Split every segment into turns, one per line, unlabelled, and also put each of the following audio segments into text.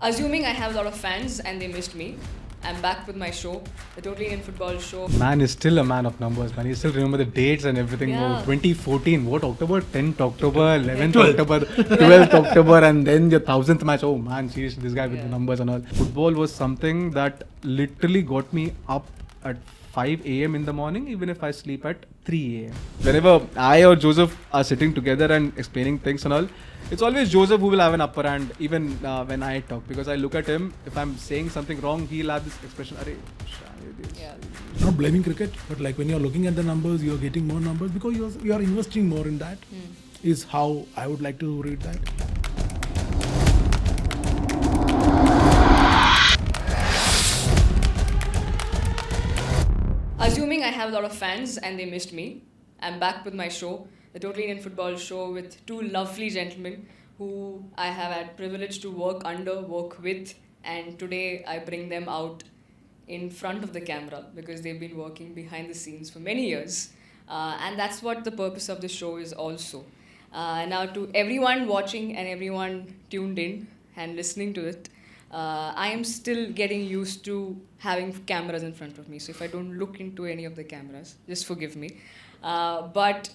Assuming I have a lot of fans and they missed me, I'm back with my show, the Totally Indian Football Show.
Man is still a man of numbers, man. You still remember the dates and everything.
Yeah.
Oh, 2014, what October? 10th October, 11th October, 12th October, and then the 1000th match. Oh man, seriously, this guy with the numbers and all. Football was something that literally got me up at 5 a.m. in the morning, even if I sleep at 3 a.m. Whenever I or Joseph are sitting together and explaining things and all, it's always Joseph who will have an upper hand, even when I talk, because I look at him. If I'm saying something wrong, he'll have this expression.
Yeah.
Not blaming cricket, but like when you're looking at the numbers, you're getting more numbers because you're investing more in that. Is how I would like to read that.
Assuming I have a lot of fans and they missed me, I'm back with my show, the Totally Indian Football Show, with two lovely gentlemen who I have had privilege to work under, work with, and today I bring them out in front of the camera because they've been working behind the scenes for many years. And that's what the purpose of the show is also. Now, to everyone watching and everyone tuned in and listening to it, I am still getting used to having cameras in front of me. So if I don't look into any of the cameras, just forgive me. But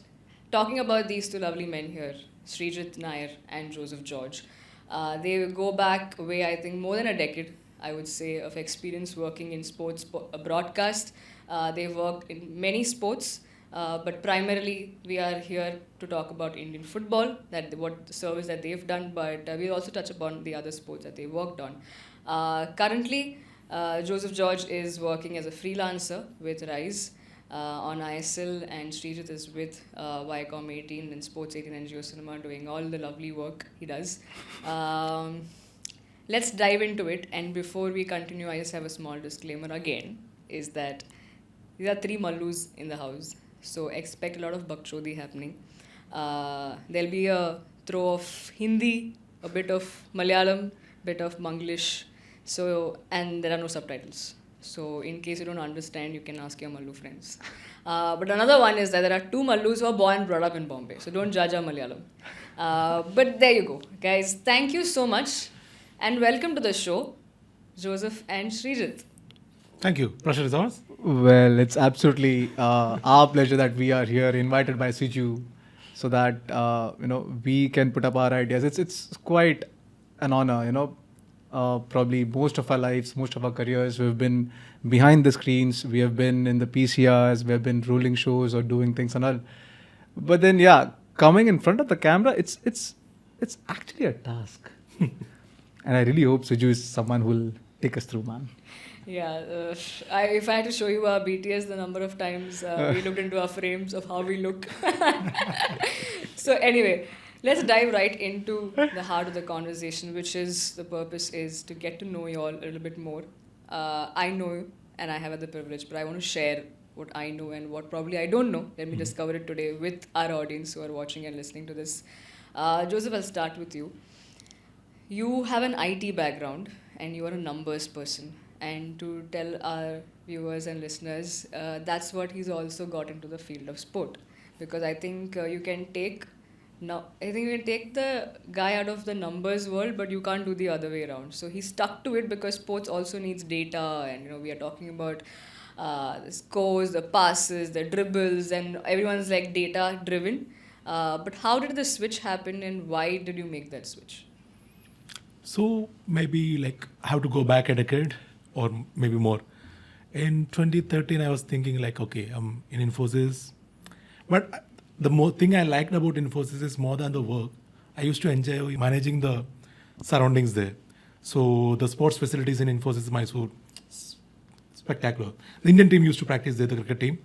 talking about these two lovely men here, Shreejit, Nair, and Joseph George, they go back way, I think, more than a decade, I would say, of experience working in sports broadcast. They've worked in many sports. But primarily, we are here to talk about Indian football, what the service that they've done, but we'll also touch upon the other sports that they worked on. Currently, Joseph George is working as a freelancer with Rise on ISL, and Sreejith is with Viacom 18 and Sports 18 and Geo Cinema, doing all the lovely work he does. Let's dive into it, and before we continue, I just have a small disclaimer again, is that these are three Mallus in the house. So expect a lot of bakchodi happening. There'll be a throw of Hindi, a bit of Malayalam, bit of Manglish. So, and there are no subtitles. So in case you don't understand, you can ask your Mallu friends. But another one is that there are two Mallus who are born and brought up in Bombay. So don't judge our Malayalam. But there you go. Guys, thank you so much. And welcome to the show, Joseph and Sreejith.
Thank you. Pressure is ours.
Well, it's absolutely our pleasure that we are here, invited by Siju, so that we can put up our ideas. It's quite an honor. Probably most of our lives, most of our careers, we've been behind the screens. We have been in the PCRs. We have been ruling shows or doing things and all. But then, coming in front of the camera, it's actually a task. And I really hope Siju is someone who will take us through, man.
Yeah, if I had to show you our BTS, the number of times we looked into our frames of how we look. So anyway, let's dive right into the heart of the conversation, which is the purpose is to get to know you all a little bit more. I know you and I have had the privilege, but I want to share what I know and what probably I don't know. Let me discover it today with our audience who are watching and listening to this. Joseph, I'll start with you. You have an IT background and you are a numbers person. And to tell our viewers and listeners, that's what he's also got into the field of sport. Because I think you can take the guy out of the numbers world, but you can't do the other way around. So he's stuck to it because sports also needs data, and we are talking about the scores, the passes, the dribbles, and everyone's like data driven. But how did the switch happen, and why did you make that switch?
So maybe like I have to go back a decade or maybe more. In 2013, I was thinking like, okay, I'm in Infosys. But the more thing I liked about Infosys is more than the work. I used to enjoy managing the surroundings there. So the sports facilities in Infosys Mysore, spectacular. The Indian team used to practice there, the cricket team.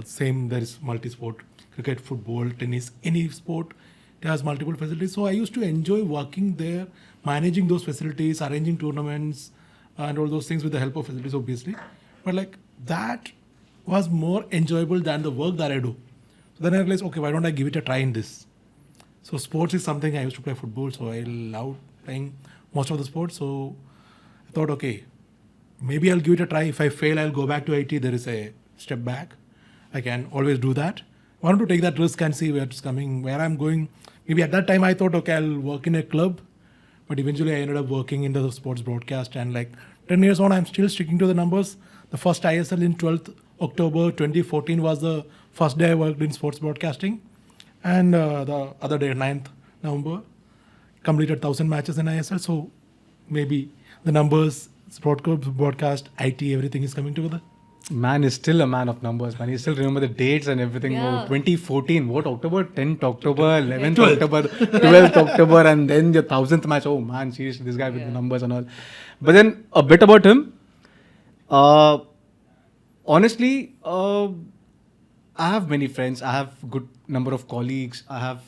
Same, there is multi-sport, cricket, football, tennis, any sport. It has multiple facilities. So I used to enjoy working there, managing those facilities, arranging tournaments, and all those things with the help of facilities, obviously. But like that was more enjoyable than the work that I do. So then I realized, okay, why don't I give it a try in this? So sports is something I used to play football, so I loved playing most of the sports. So I thought, okay, maybe I'll give it a try. If I fail, I'll go back to IT. There is a step back. I can always do that. I wanted to take that risk and see where it's coming, where I'm going. Maybe at that time I thought, okay, I'll work in a club. But eventually, I ended up working into the sports broadcast, and like 10 years on, I'm still sticking to the numbers. The first ISL in 12th October 2014 was the first day I worked in sports broadcasting, and the other day, 9th November, completed 1,000 matches in ISL. So maybe the numbers, broadcast, IT, everything is coming together.
Man is still a man of numbers, man. You still remember the dates and everything.
Yeah.
Oh, 2014, what October? 10th October, 11th October, 12th October, and then the 1000th match. Oh man, seriously, this guy with the numbers and all. But then a bit about him. Honestly, I have many friends. I have good number of colleagues. I have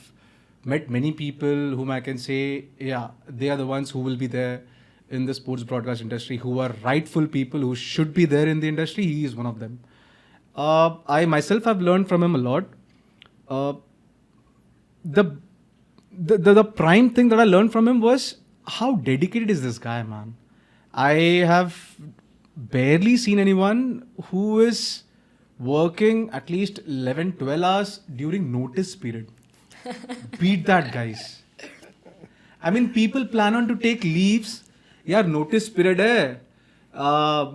met many people whom I can say, yeah, they are the ones who will be there in the sports broadcast industry, who are rightful people who should be there in the industry. He is one of them. I myself have learned from him a lot. The prime thing that I learned from him was how dedicated is this guy, man. I have barely seen anyone who is working at least 11, 12 hours during notice period. Beat that, guys. I mean, people plan on to take leaves. यार notice period है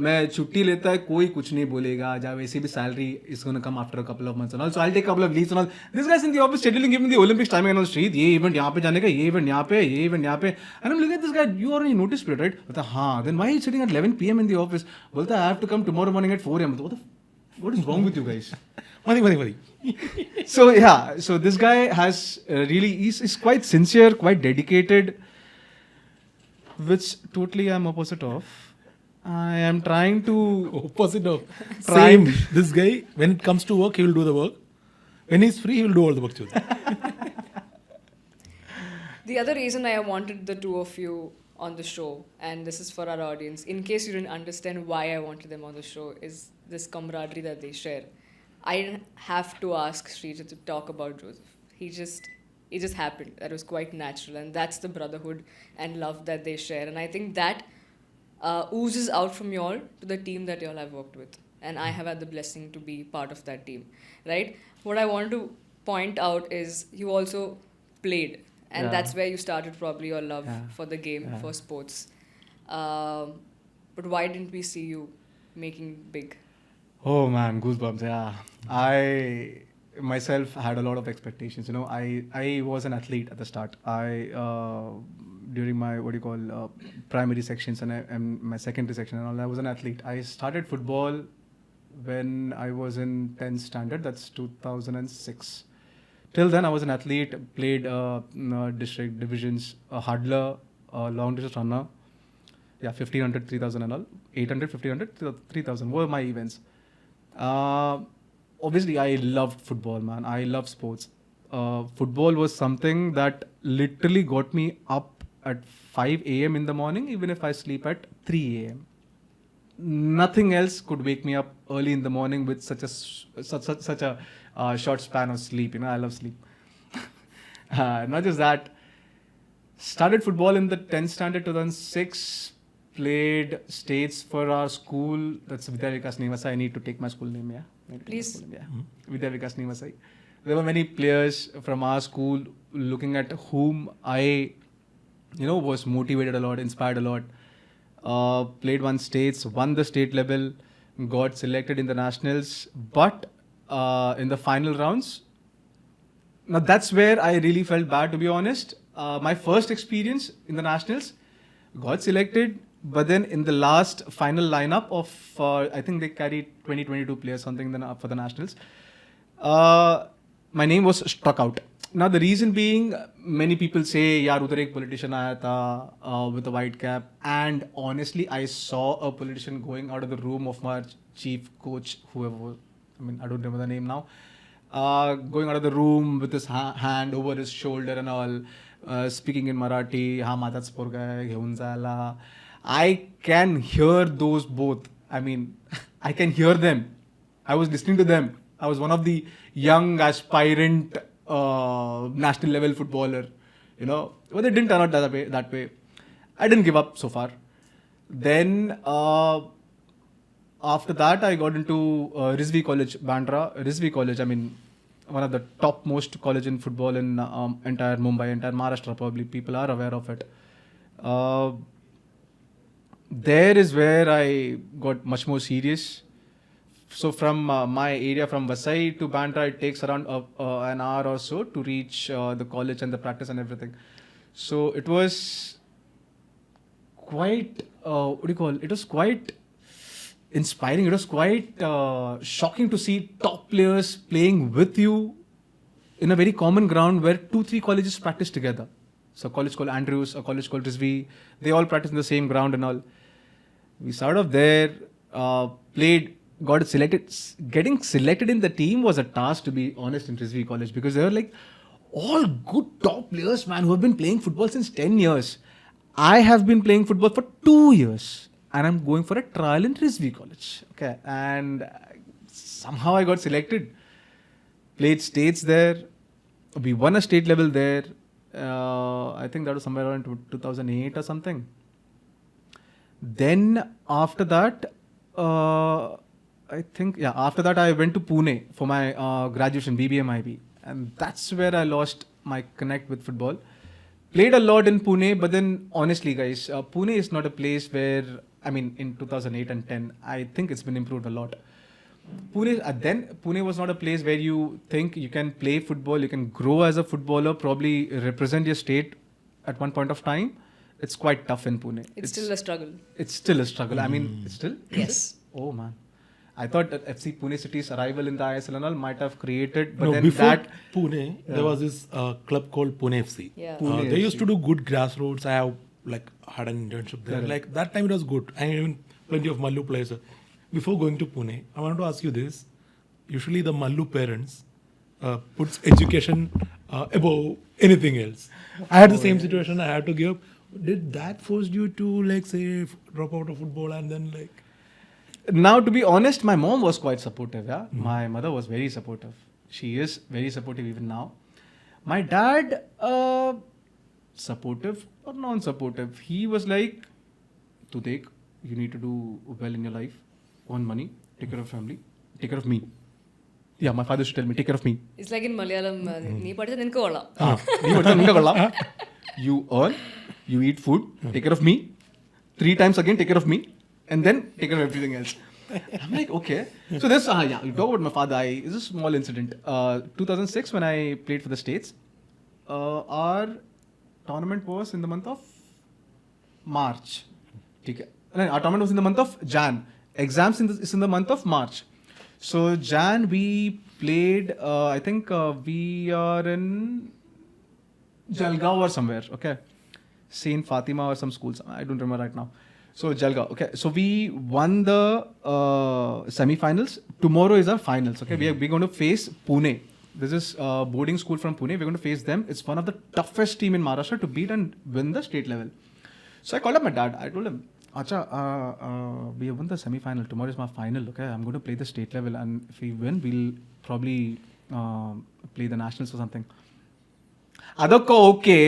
मैं छुट्टी लेता है कोई कुछ नहीं बोलेगा जब वैसे भी salary is gonna come after a couple of months and all so I take couple of leaves and all this guys in the office scheduling giving the Olympics timing and all श्रीद ये event यहां पे जाने का ये event यहां पे ये इवेंट यहां पे and I am looking at this guy you are in notice period right बोलता हां then why are you sitting at 11 PM in the office बोलता I have to come tomorrow morning at 4 am what is wrong with you guys?
Money.
So yeah, so this guy has really is quite sincere, quite dedicated, which totally I'm opposite of. I am trying to
Opposite of.
Trying-
Same. This guy, when it comes to work, he will do the work. When he's free, he will do all the work too.
The other reason I wanted the two of you on the show, and this is for our audience, in case you didn't understand why I wanted them on the show, is this camaraderie that they share. I didn't have to ask Shreejit to talk about Joseph. It just happened. That was quite natural, and that's the brotherhood and love that they share. And I think that oozes out from y'all to the team that y'all have worked with. And I have had the blessing to be part of that team, right? What I want to point out is you also played, and
Yeah.
that's where you started probably your love
Yeah.
for the game,
Yeah.
for sports. But why didn't we see you making big?
Oh man, goosebumps. Yeah, I myself had a lot of expectations. You know, I was an athlete at the start. During my primary sections and my secondary section and all, I was an athlete. I started football when I was in 10th standard. That's 2006. Till then, I was an athlete. Played district divisions, a hurdler, long distance runner. Yeah, 1500, 3000 and all. 800, 1500, 3000 were my events. Obviously, I loved football, man. I love sports. Football was something that literally got me up at 5 a.m. in the morning, even if I sleep at 3 a.m. Nothing else could wake me up early in the morning with such a short span of sleep. You know, I love sleep. Not just that. Started football in the 10th standard 2006. Played states for our school. That's Vidya Vikas Nivasai. I need to take my school name, yeah?
Please.
Vidya Vikas Nivasai. There were many players from our school looking at whom I, was motivated a lot, inspired a lot. Played one states, won the state level, got selected in the nationals. But in the final rounds, now that's where I really felt bad, to be honest. My first experience in the nationals, got selected. But then in the last final lineup of, I think they carried 22 players, something for the nationals. My name was struck out. Now the reason being, many people say, yaar, udhar ek politician aaya tha with a white cap. And honestly, I saw a politician going out of the room of my chief coach, whoever was, I don't remember the name now. Going out of the room with his hand over his shoulder and all, speaking in Marathi, ha matach porga hai, घेऊन जायला. I can hear those both. I can hear them. I was listening to them. I was one of the young aspirant national level footballer, but they didn't turn out that way. I didn't give up so far. Then after that, I got into Rizvi College, Bandra. Rizvi College, one of the topmost college in football in entire Mumbai, entire Maharashtra probably. People are aware of it. Uh, there is where I got much more serious. So from my area, from Vasai to Bandra, it takes around an hour or so to reach the college and the practice and everything. So it was quite, what do you call it? It was quite inspiring. It was quite shocking to see top players playing with you in a very common ground where 2-3 colleges practice together. So a college called Andrews, a college called Rizvi, they all practice in the same ground and all. We started off there, played, got selected. Getting selected in the team was a task, to be honest, in Rizvi College, because they were like all good top players, man, who have been playing football since 10 years. I have been playing football for 2 years and I'm going for a trial in Rizvi College. Okay, and somehow I got selected. Played states there. We won a state level there. I think that was somewhere around 2008 or something. Then after that, after that I went to Pune for my graduation, BBMIB. And that's where I lost my connect with football. Played a lot in Pune, but then honestly, guys, Pune is not a place where, I mean, in 2008 and 10, I think it's been improved a lot. Pune was not a place where you think you can play football, you can grow as a footballer, probably represent your state at one point of time. It's quite tough in Pune.
It's still a struggle.
It's still a struggle. I mean, it's still?
Yes.
Oh man. I thought that FC Pune City's arrival in the ISL and all might have created, but
No,
then
before
that...
Pune, there was this club called Pune FC.
Yeah.
Pune
They used
FC.
to do good grassroots. I have had an internship there.
Correct.
Like that time it was good. And even plenty of Mallu players. Before going to Pune, I wanted to ask you this. Usually the Mallu parents puts education above anything else. I had the same situation. I had to give up. Did that force you to say drop out of football and then
Now, to be honest, my mom was quite supportive. Yeah, my mother was very supportive. She is very supportive even now. My dad, supportive or non-supportive, he was like, "Tu dekh, you need to do well in your life, earn money, take care of family, take care of me." Yeah, my father used to tell me, "Take care of me."
It's like in Malayalam, nee paditha ninakku kollam.
നീ പഠിച്ചാൽ നിനക്ക് കൊള്ളാം. You earn, you eat food, take care of me, 3 times again take care of me, and then take care of everything else. I'm like, okay. So this, you talk about my father. It's a small incident. 2006 when I played for the States, our tournament was in the month of March. Okay. Our tournament was in the month of Jan. Exams is in the month of March. So Jan we played, I think we are in Jalgaon or somewhere, okay. Saint Fatima or some schools, I don't remember right now. So Jalgaon, okay. So we won the semi-finals. Tomorrow is our finals, okay. We're going to face Pune. This is boarding school from Pune. We're going to face them. It's one of the toughest team in Maharashtra to beat and win the state level. So I called up my dad. I told him, Acha, we have won the semi-final. Tomorrow is my final, okay. I'm going to play the state level, and if we win, we'll probably play the nationals or something. Adokko, okay.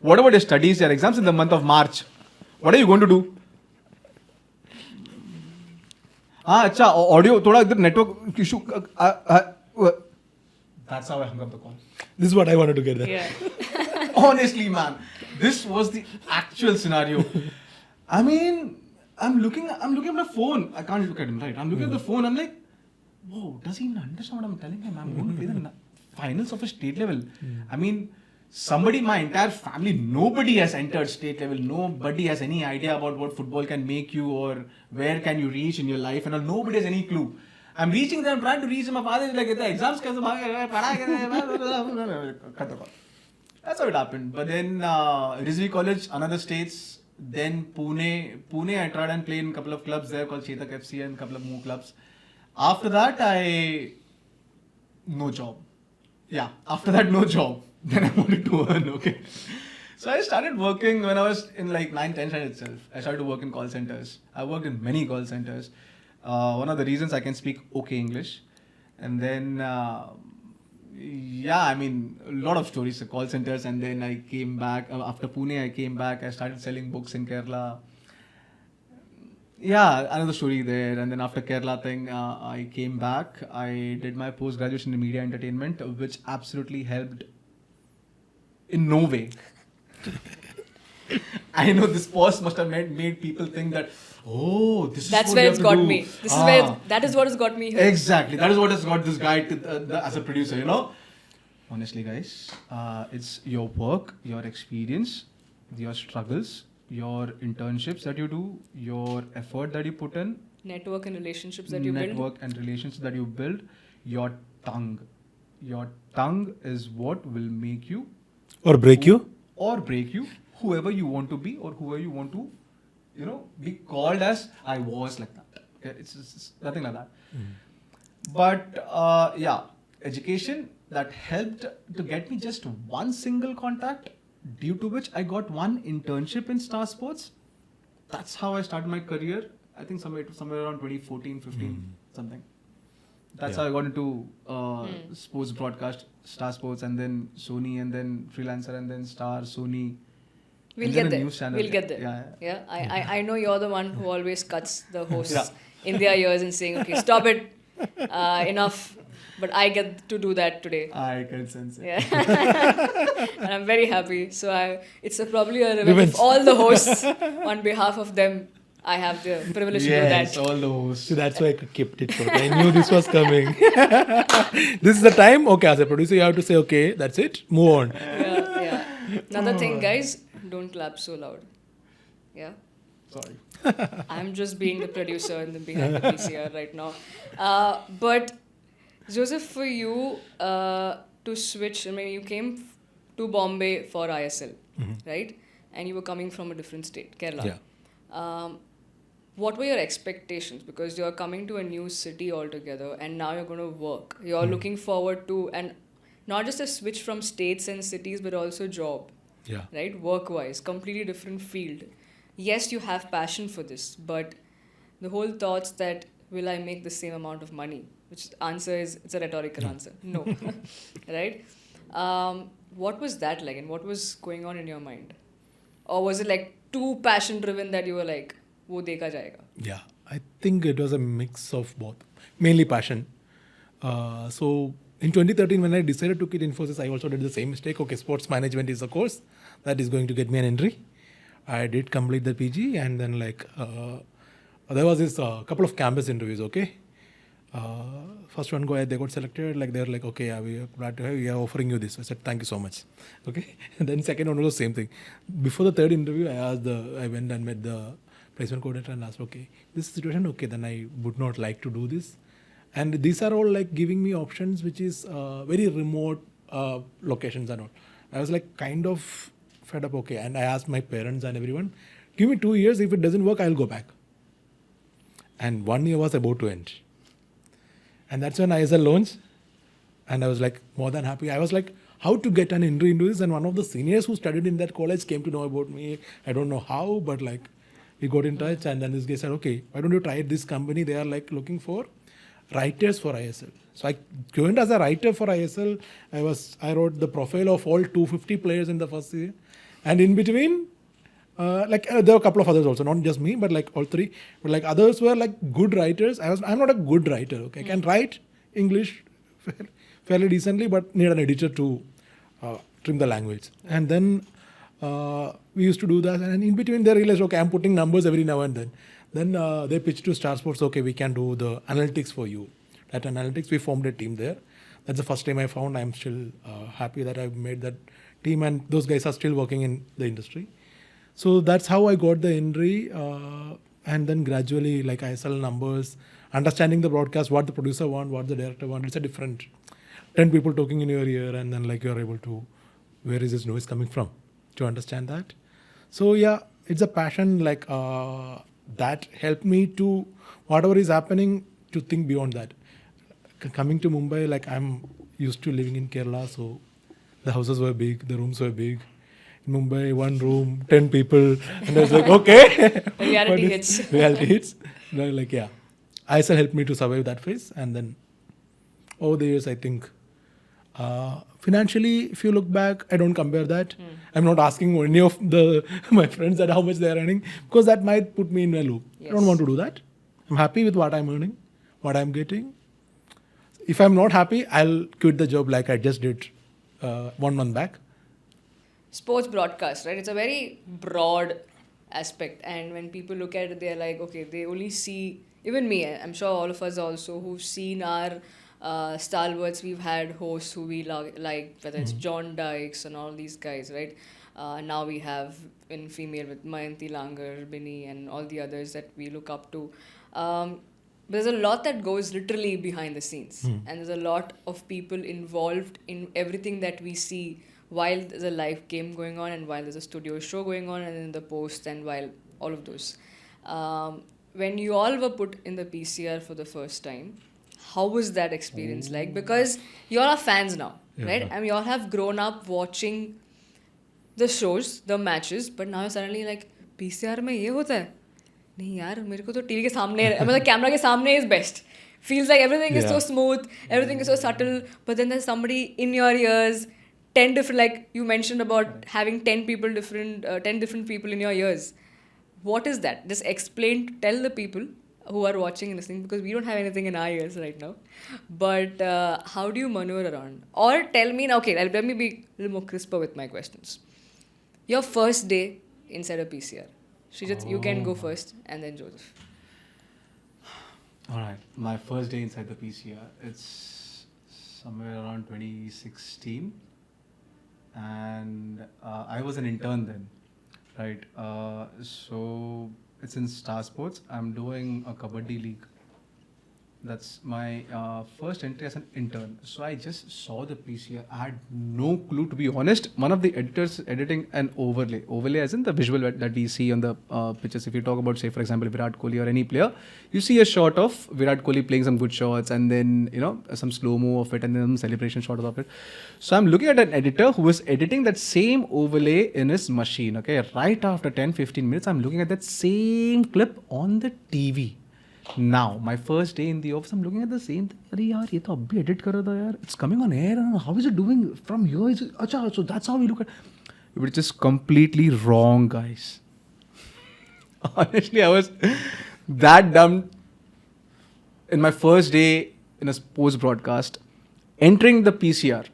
What about your studies? Your exams in the month of March. What are you going to do? Acha, audio, thoda idhar network issue. That's how I hung up the call.
this is what I wanted to get there.
Yeah.
Honestly, man, this was the actual scenario. I mean, I'm looking at my phone. I can't look at him, right? I'm looking at the phone. I'm like, whoa, does he even understand what I'm telling him? I'm going to play the finals of a state level. I mean, somebody, my entire family, nobody has entered state level. Nobody has any idea about what football can make you or where can you reach in your life, and all. Nobody has any clue. I'm reaching there, I'm trying to reach him. My father is like, the exams cut the call. That's how it happened. But then Rizvi College, another states. Then Pune, I tried and played in a couple of clubs there called Chetak FC and a couple of more clubs. After that, no job. Yeah, after that, no job. Then I wanted to earn, okay. So I started working when I was in 9-10 itself. I started to work in call centers. I worked in many call centers. One of the reasons I can speak okay English. And then, I mean, a lot of stories, call centers. And then I came back. After Pune, I came back. I started selling books in Kerala. Yeah, another story there. And then after Kerala thing, I came back. I did my post-graduation in media entertainment, which absolutely helped in no way. I know this pause must have made people think that, oh, this is
That's
what
where
you
it's
have to
got
do.
me. That is what has got me here.
Exactly. That is what has got this guy as a producer, Honestly, guys, it's your work, your experience, your struggles, your internships that you do, your effort that you put in,
Network and relationships that you build.
network and relationships that you build, your tongue. Your tongue is what will make you
Or break you.
or break you, whoever you want to be or whoever you want to, be called as. I was like that. Okay? It's nothing like that. But education that helped to get me just one single contact, due to which I got one internship in Star Sports. That's how I started my career. I think somewhere around 2014, 15, something. That's
Yeah.
how I got into sports broadcast, Star Sports, and then Sony, and then freelancer, and then Star, Sony.
We'll
and
get
then a
there.
news channel.
We'll get there.
Yeah.
I know you're the one who always cuts the hosts
Yeah.
in their ears and saying, okay, stop it. Enough. But I get to do that today.
I can sense it.
Yeah. And I'm very happy. So it's probably a revenge
Revenge.
of all the hosts. On behalf of them, I have the privilege to do
Yes,
that.
all those.
So that's why I kept it short. I knew this was coming. This is the time. Okay, as a producer, you have to say, okay, that's it. Move on.
Yeah. Another thing, guys, don't clap so loud. Yeah.
Sorry.
I'm just being the producer and the behind the PCR right now. But Joseph, for you to switch, I mean, you came to Bombay for ISL, right? And you were coming from a different state, Kerala.
Yeah.
What were your expectations? Because you're coming to a new city altogether, and now you're going to work. You're looking forward to, and not just a switch from states and cities, but also job,
Yeah.
right? Work-wise, completely different field. Yes, you have passion for this, but the whole thoughts that will I make the same amount of money? Which answer is, it's a rhetorical answer. No, right? What was that like, and what was going on in your mind? Or was it like too passion-driven that you were like, wo dekha jayega?
Yeah, I think it was a mix of both, mainly passion. So in 2013, when I decided to quit Infosys, I also did the same mistake. Okay, sports management is a course that is going to get me an entry. I did complete the PG, and then there was this couple of campus interviews. Okay, first one they got selected. Like they're like, okay, yeah, we are glad to have you. We are offering you this. I said, thank you so much. Okay, and then second one was the same thing. Before the third interview, I went and met the placement coordinator and asked, okay, this situation, okay, then I would not like to do this. And these are all like giving me options which is very remote locations and all. I was like kind of fed up, okay. And I asked my parents and everyone, give me 2 years. If it doesn't work, I'll go back. And 1 year was about to end. And that's when ISL launched. And I was like more than happy. I was like, how to get an entry into this? And one of the seniors who studied in that college came to know about me. I don't know how, but like we got in touch. And then this guy said, okay, why don't you try this company? They are like looking for writers for ISL. So I joined as a writer for ISL. I wrote the profile of all 250 players in the first year. And in between, there were a couple of others also, not just me, but like all three. But like others were like good writers. I'm not a good writer, okay? I can write English fairly decently, but need an editor to trim the language. And then we used to do that. And in between they realized, okay, I'm putting numbers every now and then. Then they pitched to Star Sports, okay, we can do the analytics for you. That analytics, we formed a team there. That's the first time I found. I'm still happy that I've made that team, and those guys are still working in the industry. So that's how I got the entry. And then gradually, like ISL numbers, understanding the broadcast, what the producer want, what the director want. It's a different 10 people talking in your ear, and then like you're able to, where is this noise coming from, to understand that. So yeah, it's a passion like that helped me to, whatever is happening, to think beyond that. Coming to Mumbai, like I'm used to living in Kerala, so the houses were big, the rooms were big. In Mumbai, one room, 10 people, and I was like, okay.
Reality hits.
Reality hits. Like, yeah. ISL helped me to survive that phase, and then over the years, I think, financially, if you look back, I don't compare that. I'm not asking any of my friends that how much they are earning, because that might put me in a loop.
Yes.
I don't want to do that. I'm happy with what I'm earning, what I'm getting. If I'm not happy, I'll quit the job like I just did 1 month back.
sports broadcast, right? It's a very broad aspect, and when people look at it, they're like, okay, they only see. Even me, I'm sure all of us also who've seen our stalwarts. We've had hosts who we like, whether it's John Dykes and all these guys, right? Now we have in female with Mayanti Langar, Binny, and all the others that we look up to. There's a lot that goes literally behind the scenes, and there's a lot of people involved in everything that we see while there's a live game going on, and while there's a studio show going on, and in the post, and while all of those. When you all were put in the PCR for the first time, how was that experience like? Because you all are fans now, right? And you all have grown up watching the shows, the matches, but now you're suddenly like, PCR में ये होता है? नहीं यार, मेरे को तो TV के सामने, मतलब कैमरा के सामने is best. Feels like everything is so smooth, everything is so subtle, but then there's somebody in your ears, 10 different, like you mentioned about having 10 different people in your ears. What is that? Just explain, tell the people who are watching and listening, because we don't have anything in our ears right now. But how do you maneuver around? Or tell me, okay, let me be a little more crisper with my questions. Your first day inside a PCR. Shreejit, you can go first, and then Joseph.
All right, my first day inside the PCR. It's somewhere around 2016, and I was an intern then, right? So it's in Star Sports. I'm doing a Kabaddi league. That's my first entry as an intern. So I just saw the PCR. I had no clue, to be honest. One of the editors editing an overlay. Overlay as in the visual that we see on the pictures. If you talk about, say, for example, Virat Kohli or any player, you see a shot of Virat Kohli playing some good shots, and then, you know, some slow-mo of it, and then some celebration shots of it. So I'm looking at an editor who was editing that same overlay in his machine. Okay, right after 10-15 minutes, I'm looking at that same clip on the TV. Now, my first day in the office, I'm looking at the same thing. Arey yaar, ye to abhi edit kar raha tha yaar. It's coming on air. How is it doing from here? Acha, so that's how we look at it. But it's just completely wrong, guys. Honestly, I was that dumb in my first day in a sports broadcast, entering the PCR.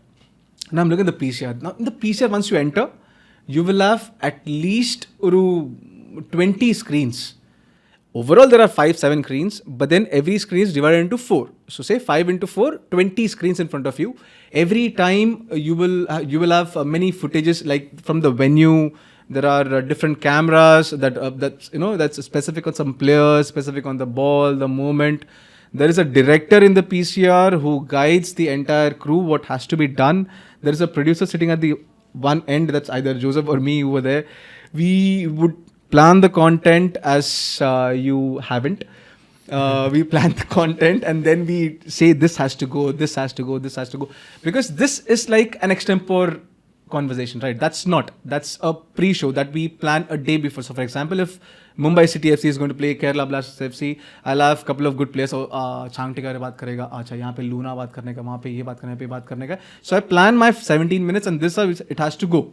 Now I'm looking at the PCR. Now, in the PCR, once you enter, you will have at least 20 screens. Overall, there are 5-7 screens, but then every screen is divided into 4. So say 5 into 4, 20 screens in front of you. Every time you will have many footages, like from the venue. There are different cameras that's specific on some players, specific on the ball, the moment. There is a director in the PCR who guides the entire crew what has to be done. There is a producer sitting at the one end. That's either Joseph or me who were there. We would plan the content as you haven't. We plan the content, and then we say this has to go, this has to go, this has to go. Because this is like an extempore conversation, right? That's a pre-show that we plan a day before. So for example, if Mumbai City FC is going to play Kerala Blasters FC, I'll have a couple of good players. So Changtika baat karega, acha yahan pe Luna baat karne ka, wahan pe ye baat karne ka. So I plan my 17 minutes, and this it has to go.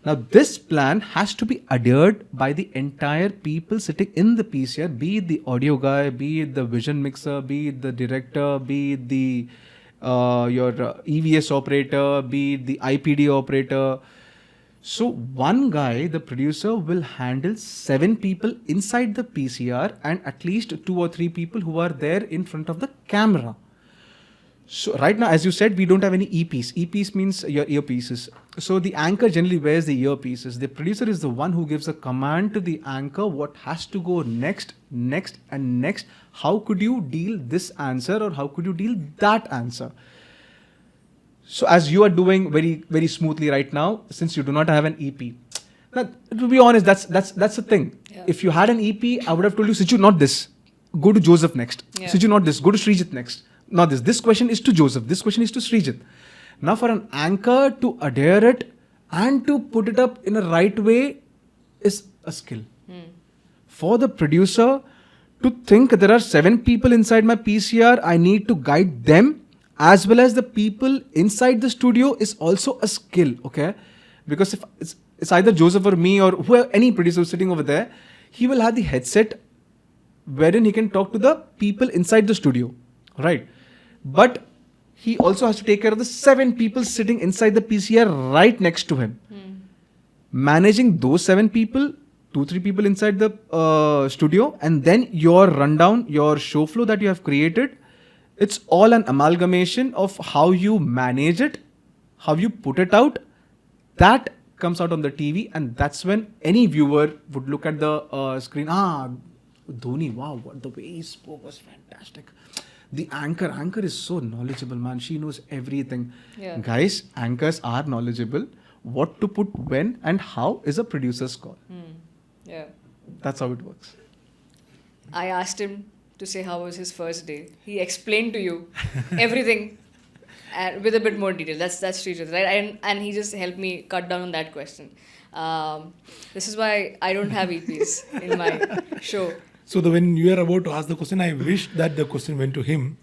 Now, this plan has to be adhered by the entire people sitting in the PCR, be it the audio guy, be it the vision mixer, be it the director, be it the your EVS operator, be it the IPD operator. So one guy, the producer, will handle 7 people inside the PCR and at least 2 or 3 people who are there in front of the camera. So right now, as you said, we don't have any EPs. EPs means your earpieces. So the anchor generally wears the earpieces. The producer is the one who gives a command to the anchor what has to go next, next, and next. How could you deal this answer, or how could you deal that answer? So as you are doing very, very smoothly right now, since you do not have an EP. Now, to be honest, that's the thing.
Yeah.
If you had an EP, I would have told you, Siju, not this. Go to Joseph next.
Yeah.
Siju, not this. Go to Sreejith next. Not this. This question is to Joseph. This question is to Sreejith. Now, for an anchor to adhere it and to put it up in a right way is a skill. For the producer to think there are 7 people inside my PCR, I need to guide them, as well as the people inside the studio is also a skill. Okay, because if it's either Joseph or me or whoever, any producer sitting over there, he will have the headset wherein he can talk to the people inside the studio, right? But he also has to take care of the 7 people sitting inside the PCR right next to him. managing those 7 people, 2-3 people inside the studio, and then your rundown, your show flow that you have created, it's all an amalgamation of how you manage it, how you put it out. That comes out on the TV, and that's when any viewer would look at the screen. Dhoni, wow, what the way he spoke was fantastic. The anchor is so knowledgeable, man. She knows everything.
Yeah.
Guys, anchors are knowledgeable. What to put when and how is a producer's call.
Yeah.
That's how it works.
I asked him to say how was his first day. He explained to you everything with a bit more detail. That's Shreejit, right? And he just helped me cut down on that question. This is why I don't have EPs in my show.
So when you are about to ask the question, I wish that the question went to him.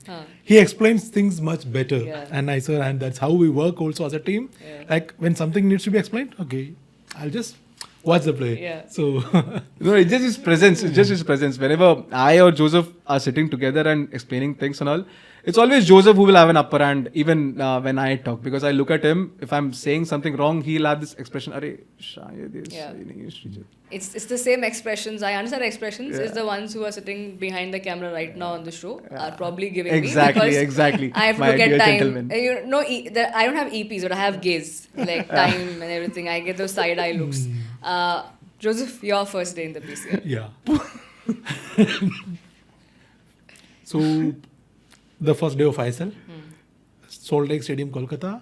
He explains things much better.
Yeah.
And nicer, and that's how we work also as a team.
Yeah.
Like when something needs to be explained, okay, I'll just watch the play.
Yeah.
So
No, it's just his presence. It's just his presence. Whenever I or Joseph are sitting together and explaining things and all, it's always Joseph who will have an upper hand, even when I talk. Because I look at him, if I'm saying something wrong, he'll have this expression, Arey, shayad ye
Yeah.
sahi nahi hai, Shreejit."
It's the same expressions. I understand expressions. It's the ones who are sitting behind the camera right now on the show are probably giving
Exactly,
me because
exactly.
I have to
My
look at
dear
time.
gentleman.
I don't have EPs, but I have gaze, like time and everything. I get those side eye looks. Joseph, your first day in the PCL.
yeah. So the first day of ISL, Salt Lake Stadium, Kolkata.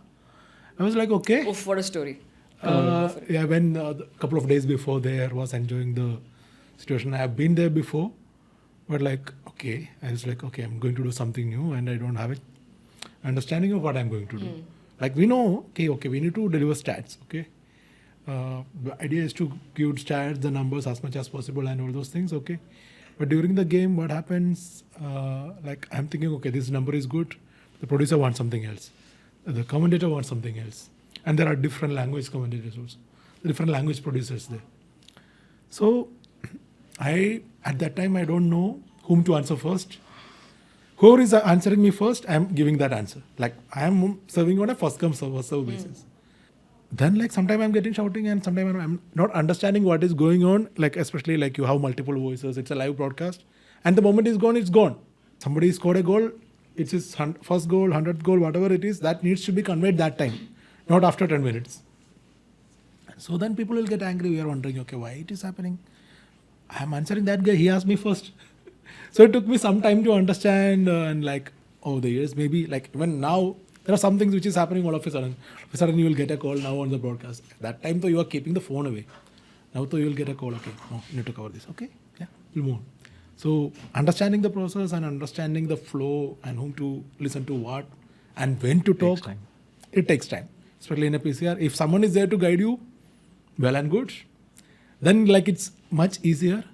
I was like, okay.
Oof, what a story.
Yeah, when a couple of days before there was enjoying the situation. I have been there before, but like, okay, I was like, okay, I'm going to do something new and I don't have an understanding of what I'm going to do. Like we know, okay, we need to deliver stats, okay. The idea is to give stats, the numbers as much as possible and all those things, okay. But during the game, what happens, like I'm thinking, okay, this number is good. The producer wants something else. The commentator wants something else. And there are different language commentators also. Different language producers there. So at that time, I don't know whom to answer first. Whoever is answering me first, I'm giving that answer. Like I am serving on a first come, first serve basis. Then like sometimes I'm getting shouting and sometimes I'm not understanding what is going on. Like especially like you have multiple voices, it's a live broadcast. And the moment is gone, it's gone. Somebody scored a goal, it's his first goal, 100th goal, whatever it is, that needs to be conveyed that time. Not after 10 minutes. So then people will get angry. We are wondering, okay, why it is happening? I am answering that guy. He asked me first. So it took me some time to understand and like, oh, the years maybe like even now, there are some things which is happening all of a sudden. All of a sudden you will get a call now on the broadcast. At that time though you are keeping the phone away. Now though you will get a call, okay, no, you need to cover this. Okay, yeah, we'll move on. So understanding the process and understanding the flow and whom to listen to what and when to talk, it takes time. Especially in a PCR. If someone is there to guide you, well and good. Then like it's much easier.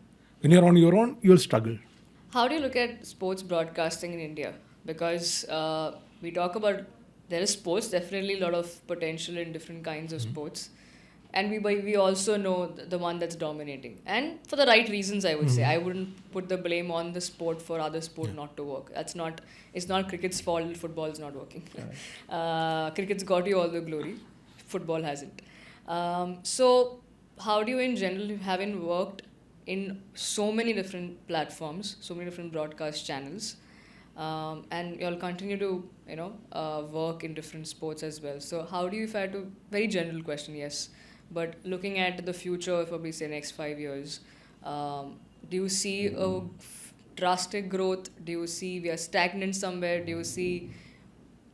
When you're on your own, you'll struggle.
How do you look at sports broadcasting in India? Because we talk about there is sports, definitely a lot of potential in different kinds of sports. And we also know the one that's dominating. And for the right reasons, I would say. I wouldn't put the blame on the sport for other sport not to work. It's not cricket's fault, football is not working. Cricket's got you all the glory. Football hasn't. So how do you in general, having worked in so many different platforms, so many different broadcast channels, and you'll continue to, work in different sports as well. So how do you, if I had to, very general question, yes, but looking at the future, probably say next 5 years, do you see a drastic growth? Do you see we are stagnant somewhere? Do you see,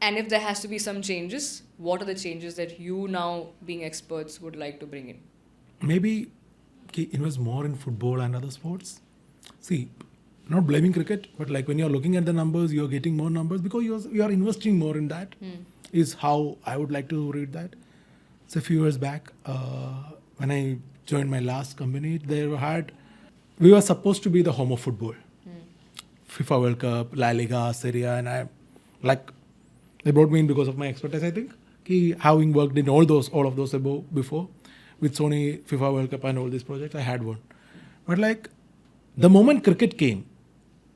and if there has to be some changes, what are the changes that you now, being experts, would like to bring in?
Maybe invest more in football and other sports. See, not blaming cricket, but like when you're looking at the numbers, you're getting more numbers because you're investing more in that. Is how I would like to read that. So a few years back, when I joined my last company, we were supposed to be the home of football. FIFA World Cup, La Liga, Serie A, and they brought me in because of my expertise, I think. Having worked in all of those before, with Sony, FIFA World Cup and all these projects, I had one. But like, the moment cricket came,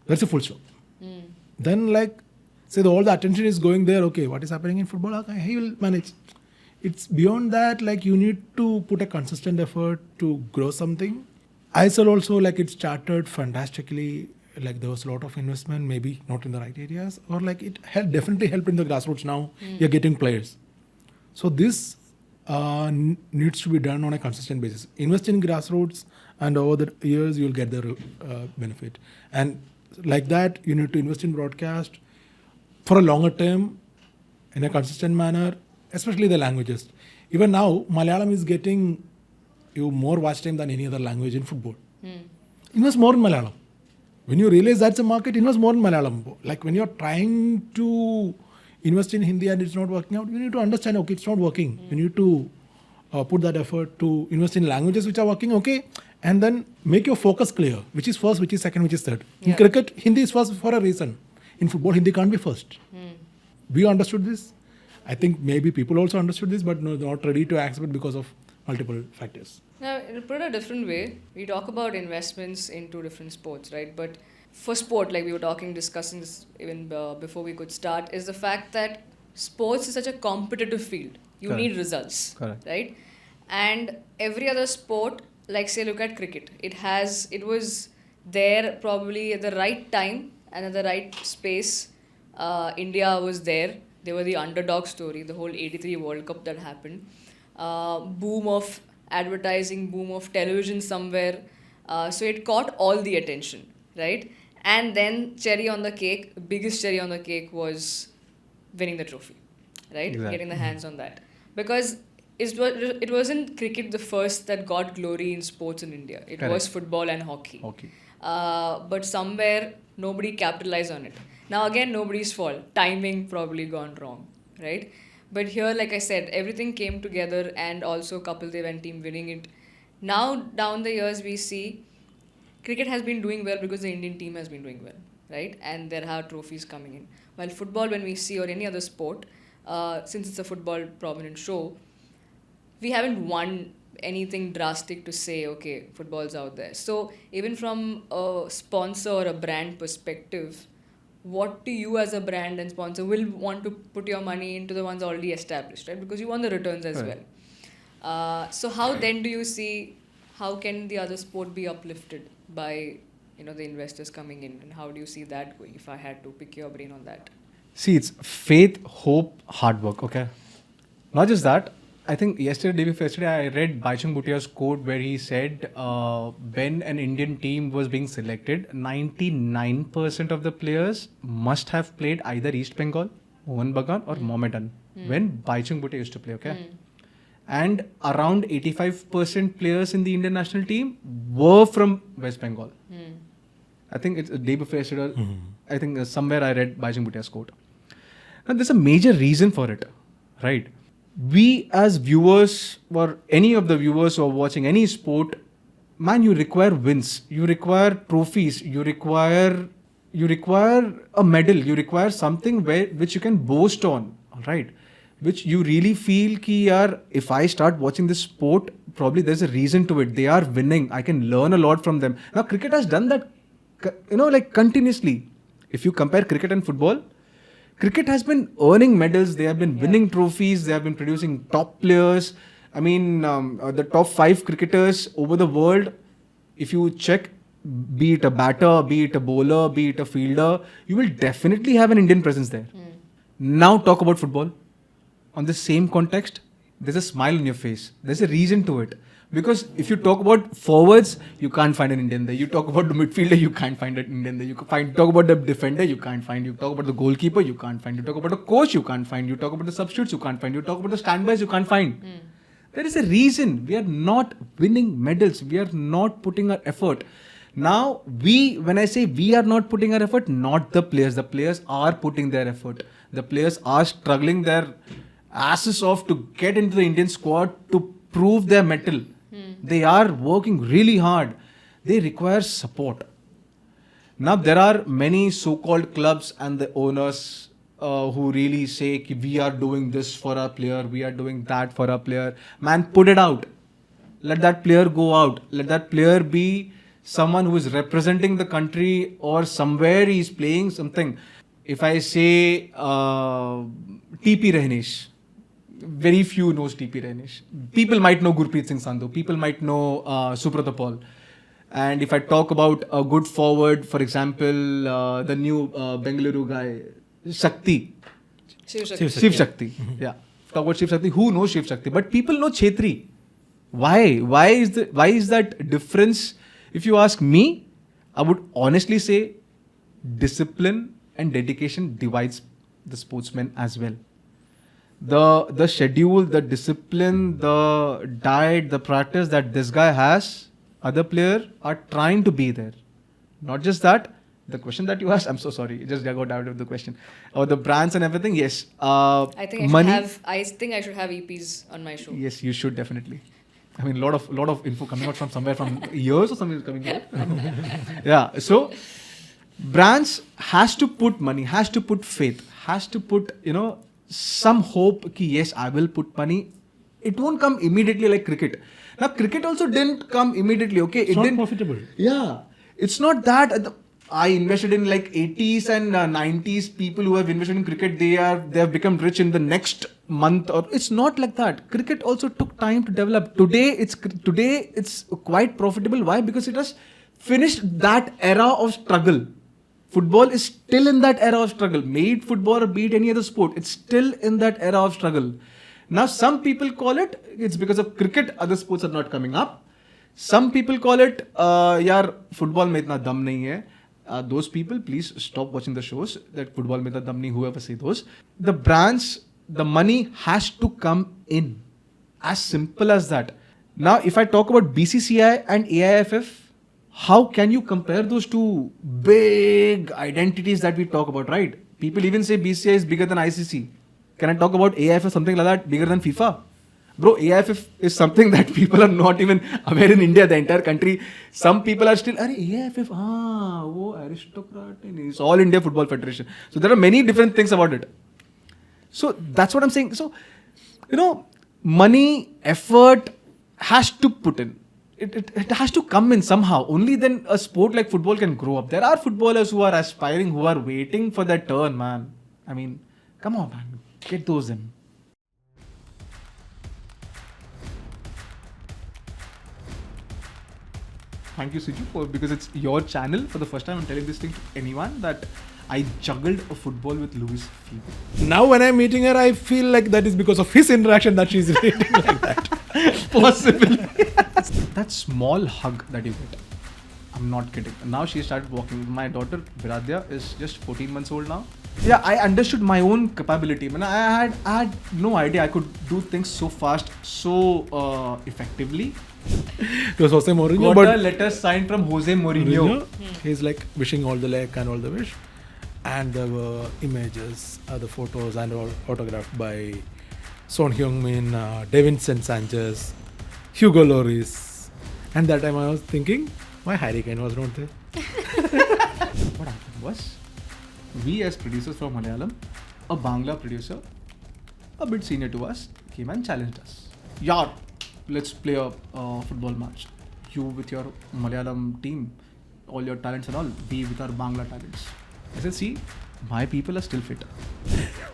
that's a full stop. Then like, say all the attention is going there, okay, what is happening in football? Okay, he will manage. it's beyond that. Like you need to put a consistent effort to grow something. ISL also, like it started fantastically. Like there was a lot of investment, maybe not in the right areas, or like it definitely helped in the grassroots. Now you're getting players. So this needs to be done on a consistent basis. Invest in grassroots, and over the years you'll get the benefit. And like that, you need to invest in broadcast for a longer term, in a consistent manner, especially the languages. Even now, Malayalam is getting you more watch time than any other language in football. Invest more in Malayalam. When you realize that's a market, invest more in Malayalam. Like when you're trying to invest in Hindi and it's not working out, you need to understand, okay, it's not working. You need to put that effort to invest in languages which are working, okay, and then make your focus clear, which is first, which is second, which is third. In cricket, Hindi is first for a reason. In football, Hindi can't be first. We understood this. I think maybe people also understood this, but no, not ready to accept it because of multiple factors.
Now, to put it a different way, we talk about investments into different sports, right? But for sport, like we were discussing this even before we could start, is the fact that sports is such a competitive field. You
Correct.
need results,
Correct.
right? And every other sport, like say look at cricket, it was there probably at the right time and at the right space. India was there. They were the underdog story, the whole 83 World Cup that happened. Boom of advertising, boom of television somewhere. So it caught all the attention, right? And then cherry on the cake, biggest cherry on the cake was winning the trophy, right?
Exactly.
Getting the hands on that. Because it wasn't cricket the first that got glory in sports in India. It
Correct.
was football and hockey.
Okay.
But somewhere nobody capitalized on it. Now again, nobody's fault. Timing probably gone wrong, right? But here, like I said, everything came together, and also Kapil Dev and team winning it. Now down the years, we see cricket has been doing well because the Indian team has been doing well, right? And there are trophies coming in. While football, when we see, or any other sport, since it's a football prominent show, we haven't won anything drastic to say, okay, football's out there. So even from a sponsor or a brand perspective, what do you as a brand and sponsor will want to put your money into the ones already established, right? Because you want the returns as
Correct.
well. So how then do you see, how can the other sport be uplifted by, the investors coming in, and how do you see that going, if I had to pick your brain on that?
See, it's faith, hope, hard work, okay? Not just that. I think day before yesterday, I read Baichung Bhutia's quote where he said when an Indian team was being selected, 99% of the players must have played either East Bengal, Mohan Bagan or Mohammedan when Baichung Bhutia used to play, okay? And around 85% players in the Indian national team were from West Bengal. I think it's a day before yesterday. I think somewhere I read Baichung Bhutia's quote. Now, there's a major reason for it, right? We as viewers, or any of the viewers who are watching any sport, man, you require wins, you require trophies, you require a medal, you require something which you can boast on, right? Which you really feel ki yaar, if I start watching this sport, probably there's a reason to it. They are winning. I can learn a lot from them. Now, cricket has done that, like continuously. If you compare cricket and football, cricket has been earning medals. They have been winning trophies. They have been producing top players. I mean, the top 5 cricketers over the world, if you check, be it a batter, be it a bowler, be it a fielder, you will definitely have an Indian presence there. Now talk about football. On the same context, there's a smile on your face. There's a reason to it. Because if you talk about forwards, you can't find an Indian there. You talk about the midfielder, you can't find an Indian there. Talk about the defender, you can't find. You talk about the goalkeeper, you can't find. You talk about the coach, you can't find. You talk about the substitutes, you can't find. You talk about the standbys, you can't find. There is a reason. We are not winning medals. We are not putting our effort. Now, when I say we are not putting our effort, not the players. The players are putting their effort. The players are struggling their asses off to get into the Indian squad to prove their mettle. They are working really hard. They require support. Now, there are many so-called clubs and the owners who really say, we are doing this for our player, we are doing that for our player. Man, put it out. Let that player go out. Let that player be someone who is representing the country, or somewhere he is playing something. If I say TP Rehnesh, very few knows TP Rainish. People might know Gurpreet Singh Sandhu. People might know Subrata Paul. And if I talk about a good forward, for example, the new Bengaluru guy, Shakti. Shiv Shakti. Yeah. Talk about Shiv Shakti. Who knows Shiv Shakti? But people know Chetri. Why? Why is that difference? If you ask me, I would honestly say discipline and dedication divides the sportsmen as well. The schedule, the discipline, the diet, the practice that this guy has, other players are trying to be there. Not just that, the question that you asked, I'm so sorry, just got out of the question. Or the brands and everything, yes.
I think I should have EPs on my show.
Yes, you should definitely. I mean, lot of info coming out from somewhere from years or something is coming out. Yeah. So brands has to put money, has to put faith, has to put some hope. Ki yes, I will put money. It won't come immediately like cricket. Now cricket also didn't come immediately. Okay,
it's not profitable.
Yeah, it's not that. I invested in like 80s and 90s. People who have invested in cricket, they have become rich in the next month. Or it's not like that. Cricket also took time to develop. Today it's quite profitable. Why? Because it has finished that era of struggle. Football is still in that era of struggle. Be it football or be it any other sport, it's still in that era of struggle. Now some people call it's because of cricket. Other sports are not coming up. Some people call it, yaar, football mein itna dum nahi hai. Those people, please stop watching the shows that football mein itna dum nahi, whoever say those. The brands, the money has to come in. As simple as that. Now, if I talk about BCCI and AIFF, how can you compare those two big identities that we talk about, right? People even say BCCI is bigger than ICC. Can I talk about AIFF, something like that, bigger than FIFA? Bro, AIFF is something that people are not even aware in India, the entire country. Some people are still, AIFF, wo aristocrat. It's All India Football Federation. So there are many different things about it. So that's what I'm saying. So, money, effort has to put in. It has to come in somehow. Only then a sport like football can grow up. There are footballers who are aspiring, who are waiting for their turn, man. I mean, come on, man. Get those in. Thank you, Siju, because it's your channel. For the first time, I'm telling this thing to anyone that I juggled a football with Louis Figo.
Now when I'm meeting her, I feel like that is because of his interaction that she's reacting like that.
Possibly. That small hug that you get. I'm not kidding. Now she started walking. My daughter, Viradya, is just 14 months old now. Yeah, I understood my own capability. I had no idea I could do things so fast, so effectively.
It was Jose Mourinho.
Got a letter signed from Jose Mourinho.
He's like wishing all the luck and all the wish. And there were images, the photos and all autographed by Son Heung-min, Davinson Sanchez, Hugo Lloris. And that time I was thinking, why Harry Kane was not there?
What happened was, we as producers from Malayalam, a Bangla producer, a bit senior to us, came and challenged us. Yaar, let's play a football match. You with your Malayalam team, all your talents and all, we with our Bangla talents. I said, see, my people are still fit.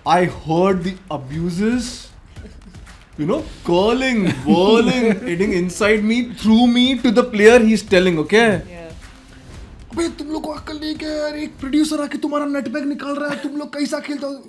I heard the abuses, curling, whirling, hitting inside me, through me to the player he's telling, okay?
Yeah.
अबे तुम लोग को अक्ल नहीं क्या यार, एक producer आके तुम्हारा नेट बैग निकाल रहा है, तुम लोग कैसा खेलते हो?